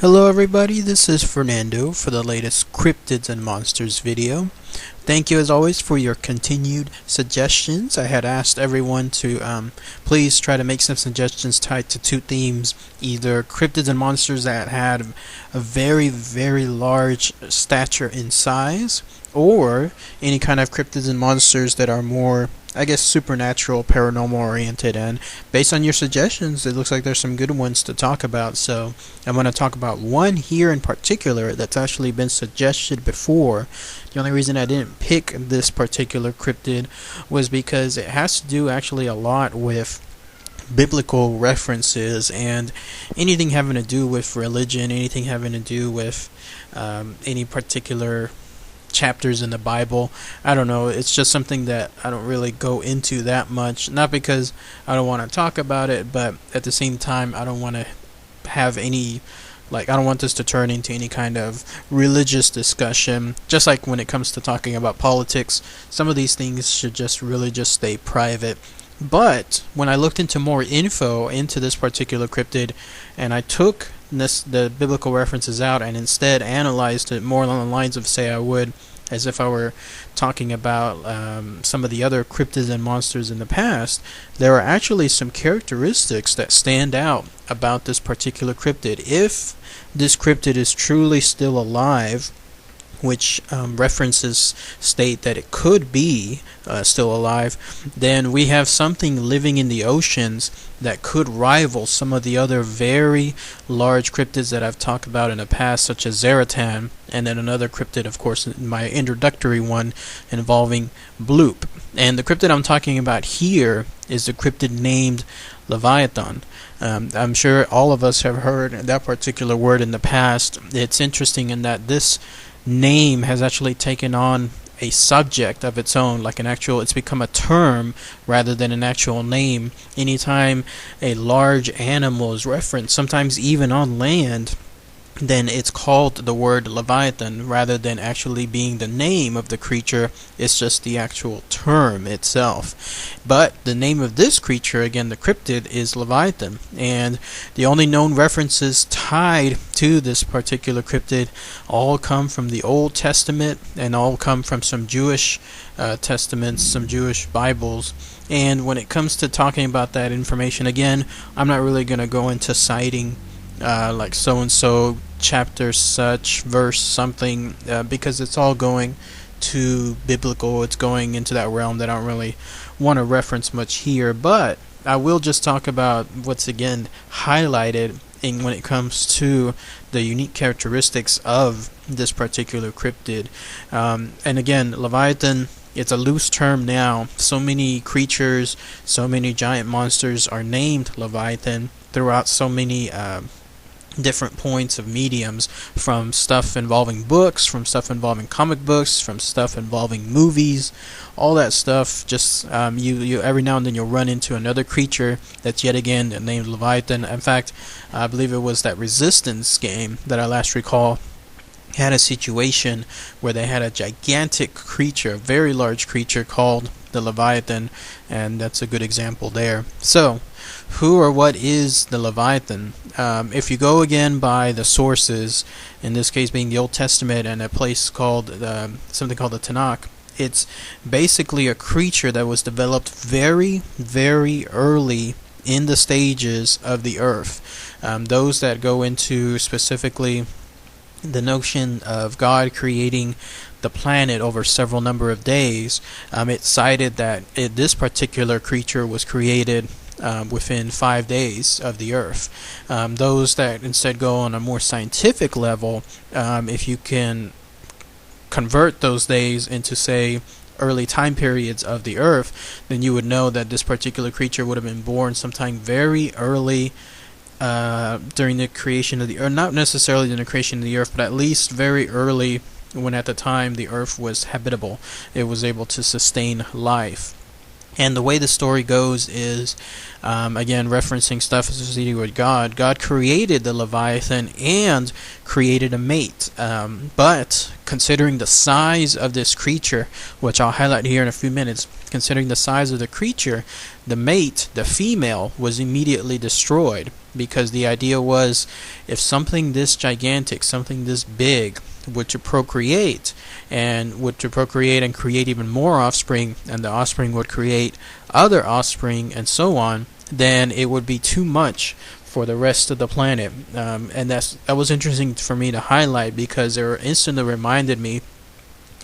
Hello everybody, this is Fernando for the latest Cryptids and Monsters video. Thank you as always for your continued suggestions. I had asked everyone to please try to make some suggestions tied to two themes, either cryptids and monsters that had a very large stature in size, or any kind of cryptids and monsters that are more, I guess, supernatural, paranormal oriented. And based on your suggestions, it looks like there's some good ones to talk about. So I'm going to talk about one here in particular that's actually been suggested before. The only reason I didn't pick this particular cryptid was because it has to do actually a lot with biblical references and anything having to do with religion, anything having to do with any particular chapters in the Bible. I don't know, it's just something that I don't really go into that much, not because I don't want to talk about it, but at the same time I don't want to have any, I don't want this to turn into any kind of religious discussion. Just like when it comes to talking about politics, some of these things should just really just stay private. But when I looked into more info into this particular cryptid, and I took the biblical references out and instead analyzed it more along the lines of, say, I would as if I were talking about some of the other cryptids and monsters in the past, there are actually some characteristics that stand out about this particular cryptid. If this cryptid is truly still alive, which references state that it could be still alive, then we have something living in the oceans that could rival some of the other very large cryptids that I've talked about in the past, such as Leviathan, and then another cryptid, of course, my introductory one involving Bloop. And the cryptid I'm talking about here is the cryptid named Leviathan. I'm sure all of us have heard that particular word in the past. It's interesting in that this name has actually taken on a subject of its own, like an actual, it's become a term rather than an actual name. Anytime a large animal is referenced, sometimes even on land, then it's called the word Leviathan rather than actually being the name of the creature. It's just the actual term itself. But the name of this creature, again the cryptid, is Leviathan, and the only known references tied to this particular cryptid all come from the Old Testament and all come from some Jewish testaments, some Jewish Bibles. And when it comes to talking about that information, again, I'm not really going to go into citing like so and so chapter such verse something, because it's all going to biblical, it's going into that realm that I don't really want to reference much here. But I will just talk about what's again highlighted in when it comes to the unique characteristics of this particular cryptid. And again, Leviathan, it's a loose term now. So many creatures, so many giant monsters are named Leviathan throughout so many different points of mediums, from stuff involving books, from stuff involving comic books, from stuff involving movies, all that stuff. Just you every now and then you'll run into another creature that's yet again named Leviathan. In fact, I believe it was that Resistance game that I last recall had a situation where they had a gigantic creature, a very large creature called the Leviathan, and that's a good example there. So, who or what is the Leviathan? If you go again by the sources, in this case being the Old Testament and a place called something called the Tanakh, it's basically a creature that was developed very early in the stages of the earth. Those that go into specifically the notion of God creating the planet over several number of days, it cited that this particular creature was created within 5 days of the earth. Those that instead go on a more scientific level, if you can convert those days into, say, early time periods of the earth, then you would know that this particular creature would have been born sometime very early during the creation of the earth, not necessarily in the creation of the earth, but at least very early, when at the time the earth was habitable, it was able to sustain life. And the way the story goes is, again, referencing stuff associated with God. God created the Leviathan and created a mate. But considering the size of this creature, which I'll highlight here in a few minutes, considering the size of the creature, the mate, the female, was immediately destroyed. because the idea was, if something this gigantic, something this big were to procreate and create even more offspring, and the offspring would create other offspring and so on, then it would be too much for the rest of the planet. And that was interesting for me to highlight, because it instantly reminded me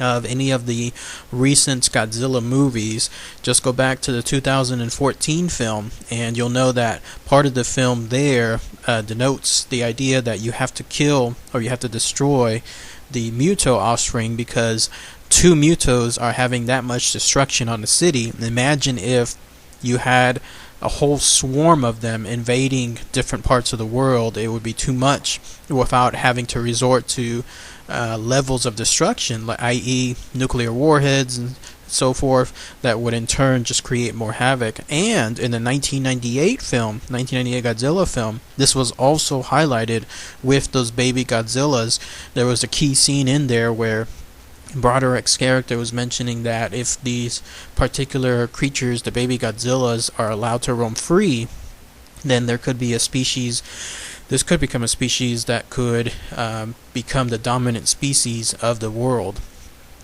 of any of the recent Godzilla movies. Just go back to the 2014 film, and you'll know that part of the film there denotes the idea that you have to kill, or you have to destroy, the Muto offspring, because 2 Mutos are having that much destruction on the city. Imagine if you had a whole swarm of them invading different parts of the world. It would be too much without having to resort to levels of destruction, i.e. nuclear warheads and so forth, that would in turn just create more havoc. And in the 1998 Godzilla film, this was also highlighted with those baby Godzillas. There was a key scene in there where Broderick's character was mentioning that if these particular creatures, the baby Godzillas, are allowed to roam free, then there could be this could become a species that could become the dominant species of the world.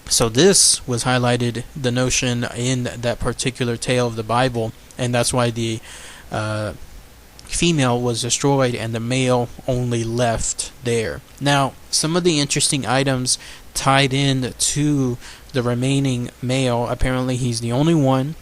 So this was highlighted, the notion in that particular tale of the Bible, and that's why the female was destroyed and the male only left there. Now, some of the interesting items tied in to the remaining male, apparently he's the only one,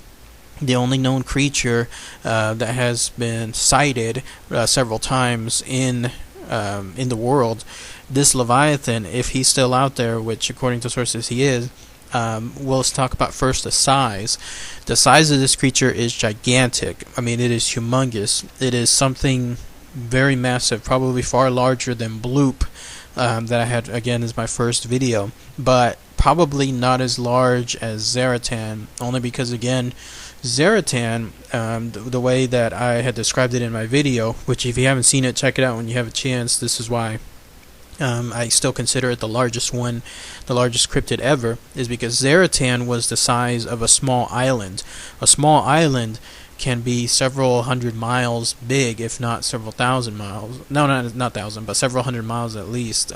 the only known creature that has been sighted several times in the world. This Leviathan, if he's still out there, which according to sources he is, let's talk about first the size. The size of this creature is gigantic. I mean, it is humongous. It is something very massive, probably far larger than Bloop, that I had, again, as my first video, but probably not as large as Zaratan, only because, again, Zaratan, the way that I had described it in my video, which if you haven't seen it, check it out when you have a chance. This is why I still consider it the largest cryptid ever, is because Zaratan was the size of a small island. A small island can be several hundred miles big, if not several thousand miles. No, not thousand, but several hundred miles at least.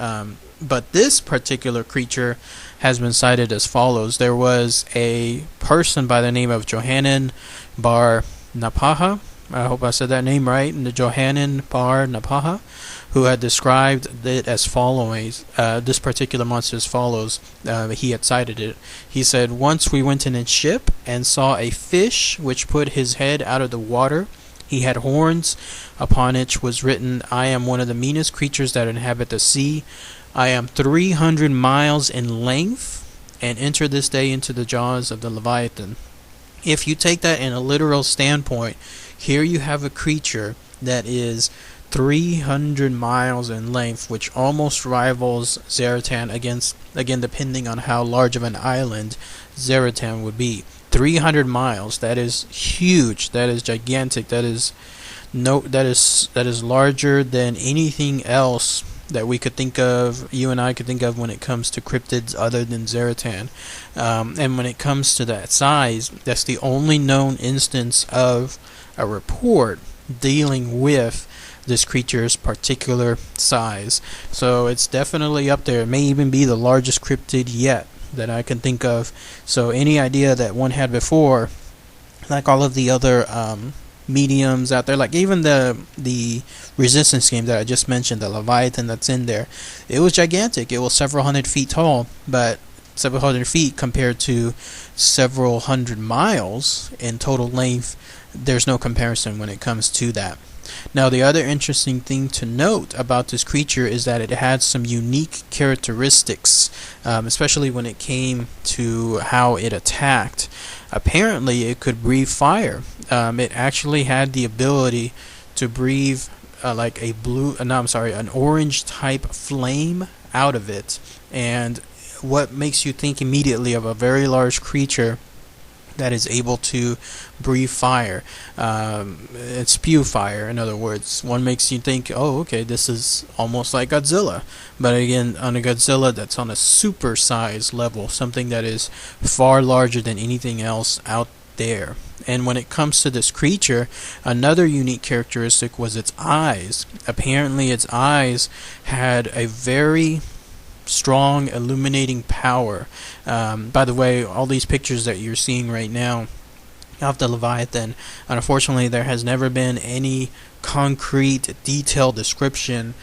But this particular creature has been cited as follows. There was a person by the name of Johannan Bar Napaha, I hope I said that name right, the Johannan Bar Napaha, who had described it as follows, this particular monster as follows. He had cited it. He said, "Once we went in a ship and saw a fish which put his head out of the water. He had horns, upon which was written, 'I am one of the meanest creatures that inhabit the sea. I am 300 miles in length, and enter this day into the jaws of the Leviathan.'" If you take that in a literal standpoint, here you have a creature that is 300 miles in length, which almost rivals Zaratan, again depending on how large of an island Zaratan would be. 300 miles, that is huge, that is gigantic, that is larger than anything else that we could think of, you and I could think of, when it comes to cryptids other than Zaratan. And when it comes to that size, that's the only known instance of a report dealing with this creature's particular size. So it's definitely up there. It may even be the largest cryptid yet that I can think of. So any idea that one had before, like all of the other mediums out there, like even the resistance game that I just mentioned, the Leviathan that's in there, it was gigantic. It was several hundred feet tall, but several hundred feet compared to several hundred miles in total length, there's no comparison when it comes to that. Now, the other interesting thing to note about this creature is that it had some unique characteristics, especially when it came to how it attacked. Apparently, it could breathe fire. It actually had the ability to breathe like an orange type flame out of it. And what makes you think immediately of a very large creature that is able to breathe fire and spew fire? In other words, one makes you think, oh, okay, this is almost like Godzilla. But again, on a Godzilla that's on a super size level, something that is far larger than anything else out there. And when it comes to this creature, another unique characteristic was its eyes. Apparently its eyes had a very strong illuminating power. By the way, all these pictures that you're seeing right now of the Leviathan, unfortunately there has never been any concrete detailed description,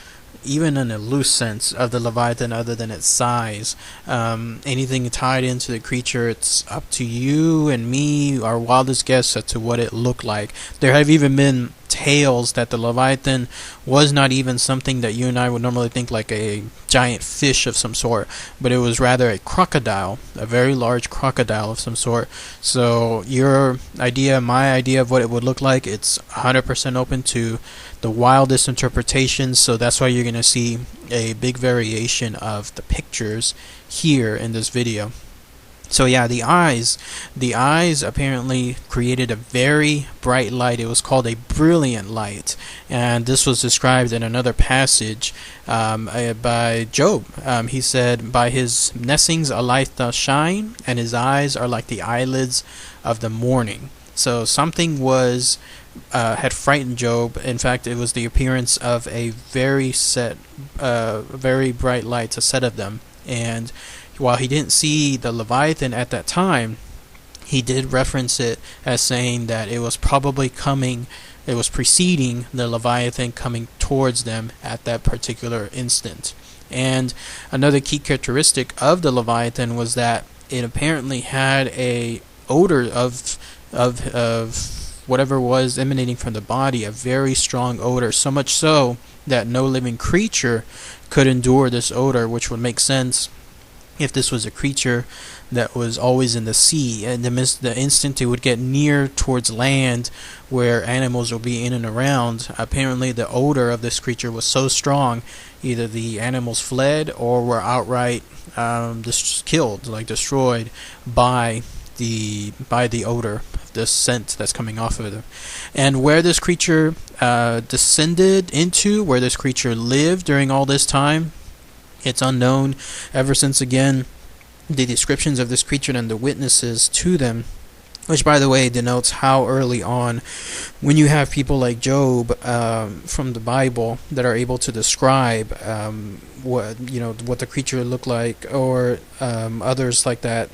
even in a loose sense, of the Leviathan other than its size. Anything tied into the creature, it's up to you and me, our wildest guess as to what it looked like. There have even been tales that the Leviathan was not even something that you and I would normally think like a giant fish of some sort, but it was rather a crocodile, a very large crocodile of some sort. So your idea, my idea of what it would look like, it's 100% open to the wildest interpretations, so that's why you're going to see a big variation of the pictures here in this video. So yeah, the eyes apparently created a very bright light. It was called a brilliant light, and this was described in another passage by Job. He said, "By his nestlings a light doth shine, and his eyes are like the eyelids of the morning." So something was had frightened Job. In fact, it was the appearance of a very bright light, a set of them. And while he didn't see the Leviathan at that time, he did reference it as saying that it was probably coming, it was preceding the Leviathan coming towards them at that particular instant. And another key characteristic of the Leviathan was that it apparently had a odor of whatever was emanating from the body, a very strong odor, so much so that no living creature could endure this odor, which would make sense if this was a creature that was always in the sea. And the instant it would get near towards land where animals would be in and around, apparently the odor of this creature was so strong, either the animals fled or were outright killed, like destroyed by the odor, the scent that's coming off of them. And where this creature descended into, where this creature lived during all this time, it's unknown. Ever since, again, the descriptions of this creature and the witnesses to them, which by the way denotes how early on, when you have people like Job from the Bible that are able to describe what the creature looked like, or others like that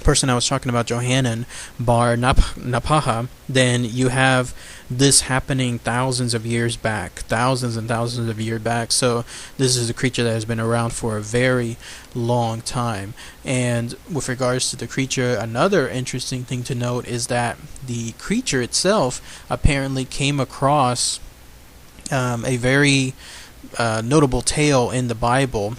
person I was talking about, Johanan Bar Napaha, then you have this happening thousands and thousands of years back. So this is a creature that has been around for a very long time. And with regards to the creature, another interesting thing to note is that the creature itself apparently came across a very notable tale in the Bible.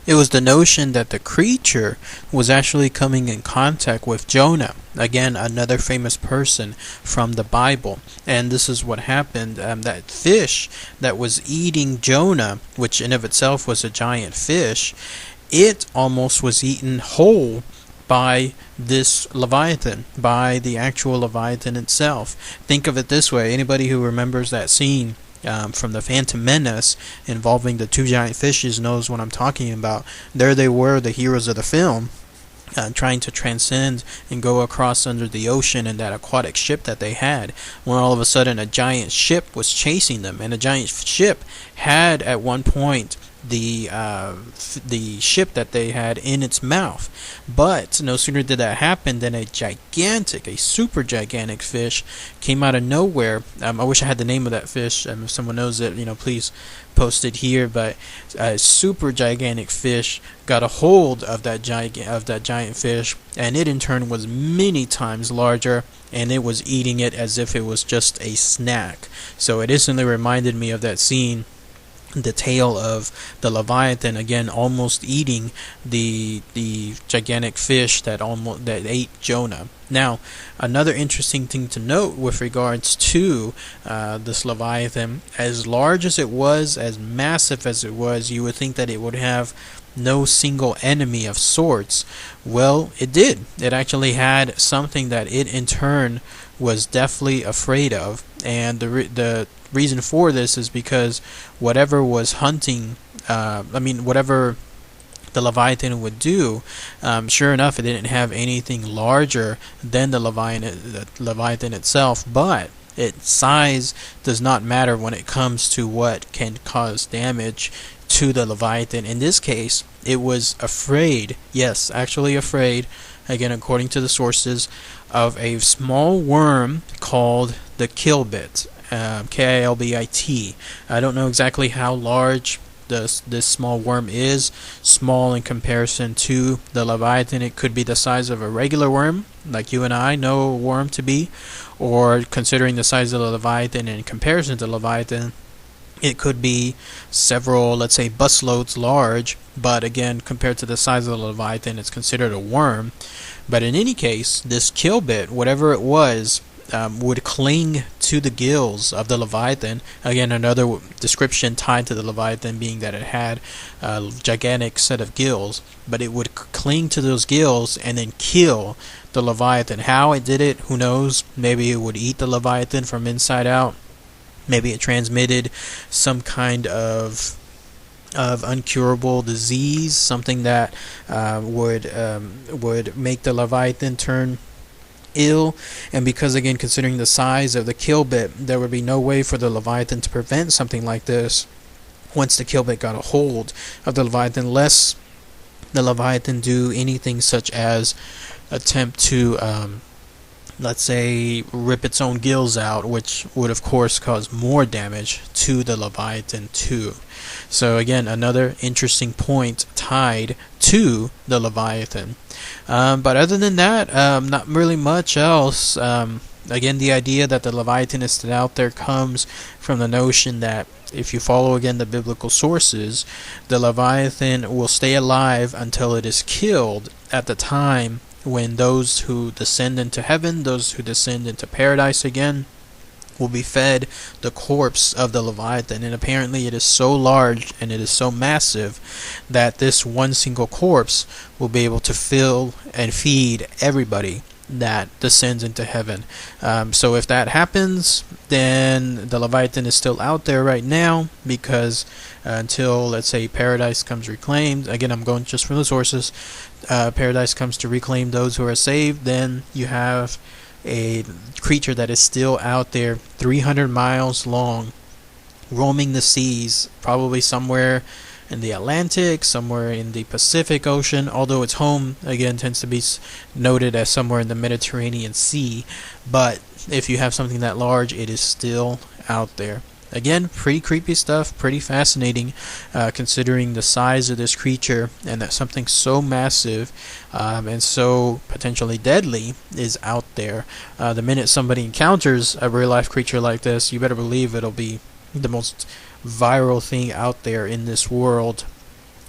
It was the notion that the creature was actually coming in contact with Jonah. Again, another famous person from the Bible. And this is what happened. That fish that was eating Jonah, which in of itself was a giant fish, it almost was eaten whole by this Leviathan, by the actual Leviathan itself. Think of it this way. Anybody who remembers that scene from the Phantom Menace involving the two giant fishes knows what I'm talking about. There they were, the heroes of the film, trying to transcend and go across under the ocean in that aquatic ship that they had, when all of a sudden a giant ship was chasing them. And a giant ship had at one point the ship that they had in its mouth. But no sooner did that happen than a super gigantic fish came out of nowhere. I wish I had the name of that fish. If someone knows it, please post it here. But a super gigantic fish got a hold of that giant fish, and it in turn was many times larger, and it was eating it as if it was just a snack. So it instantly reminded me of that scene, the tale of the Leviathan, again almost eating the gigantic fish that ate Jonah. Now, another interesting thing to note with regards to this Leviathan, as large as it was, as massive as it was, you would think that it would have no single enemy of sorts. Well, it did. It actually had something that it in turn was deathly afraid of, and the reason for this is because whatever was hunting, whatever the Leviathan would do. Sure enough, it didn't have anything larger than the Leviathan itself, but its size does not matter when it comes to what can cause damage to the Leviathan. In this case, it was afraid, yes, actually afraid, again according to the sources, of a small worm called the Kilbit, Kilbit. I don't know exactly how large this small worm is. Small in comparison to the Leviathan. It could be the size of a regular worm, like you and I know a worm to be, or considering the size of the Leviathan in comparison to the Leviathan, it could be several, let's say, busloads large, but again, compared to the size of the Leviathan, it's considered a worm. But in any case, this Kilbit, whatever it was, would cling to the gills of the Leviathan. Again, another description tied to the Leviathan being that it had a gigantic set of gills, but it would cling to those gills and then kill the Leviathan. How it did it, who knows? Maybe it would eat the Leviathan from inside out. Maybe it transmitted some kind of uncurable disease, something that would make the Leviathan turn ill. And because, again, considering the size of the Kilbit, there would be no way for the Leviathan to prevent something like this once the Kilbit got a hold of the Leviathan, unless the Leviathan do anything such as attempt to let's say rip its own gills out, which would of course cause more damage to the Leviathan too. So again, another interesting point tied to the Leviathan. But other than that, not really much else. Again, the idea that the Leviathan is still out there comes from the notion that if you follow again the biblical sources, the Leviathan will stay alive until it is killed at the time when those who descend into heaven, those who descend into paradise again, will be fed the corpse of the Leviathan. And apparently it is so large and it is so massive that this one single corpse will be able to fill and feed everybody that descends into heaven. So if that happens, then the Leviathan is still out there right now, because until, let's say, paradise comes reclaimed, again I'm going just from the sources, paradise comes to reclaim those who are saved, then you have a creature that is still out there 300 miles long, roaming the seas, probably somewhere in the Atlantic, somewhere in the Pacific Ocean, although its home again tends to be noted as somewhere in the Mediterranean Sea. But if you have something that large, it is still out there. Again, pretty creepy stuff, pretty fascinating, considering the size of this creature and that something so massive and so potentially deadly is out there. The minute somebody encounters a real-life creature like this, you better believe it'll be the most viral thing out there in this world.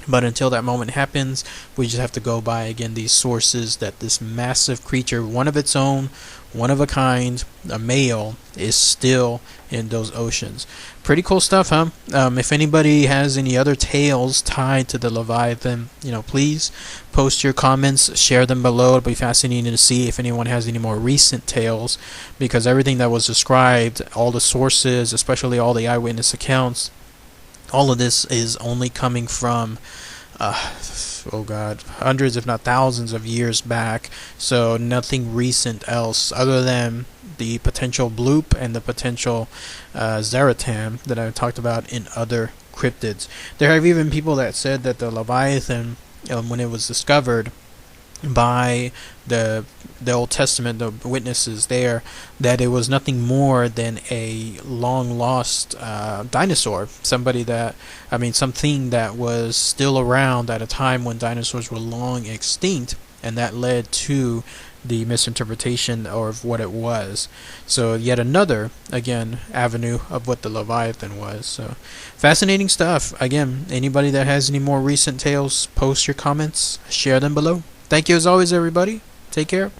But until that moment happens, we just have to go by, again, these sources that this massive creature, one of its own, one of a kind, a male, is still in those oceans. Pretty cool stuff, huh? If anybody has any other tales tied to the Leviathan, please post your comments, share them below. It'll be fascinating to see if anyone has any more recent tales, because everything that was described, all the sources, especially all the eyewitness accounts, all of this is only coming from hundreds if not thousands of years back. So nothing recent else other than the potential bloop and the potential Zeratam that I talked about in other cryptids. There have even people that said that the Leviathan, when it was discovered by the Old Testament, the witnesses there, that it was nothing more than a long lost dinosaur, something that was still around at a time when dinosaurs were long extinct, and that led to the misinterpretation of what it was. So yet another, again, avenue of what the Leviathan was. So fascinating stuff. Again, anybody that has any more recent tales, post your comments, share them below. Thank you as always, everybody. Take care.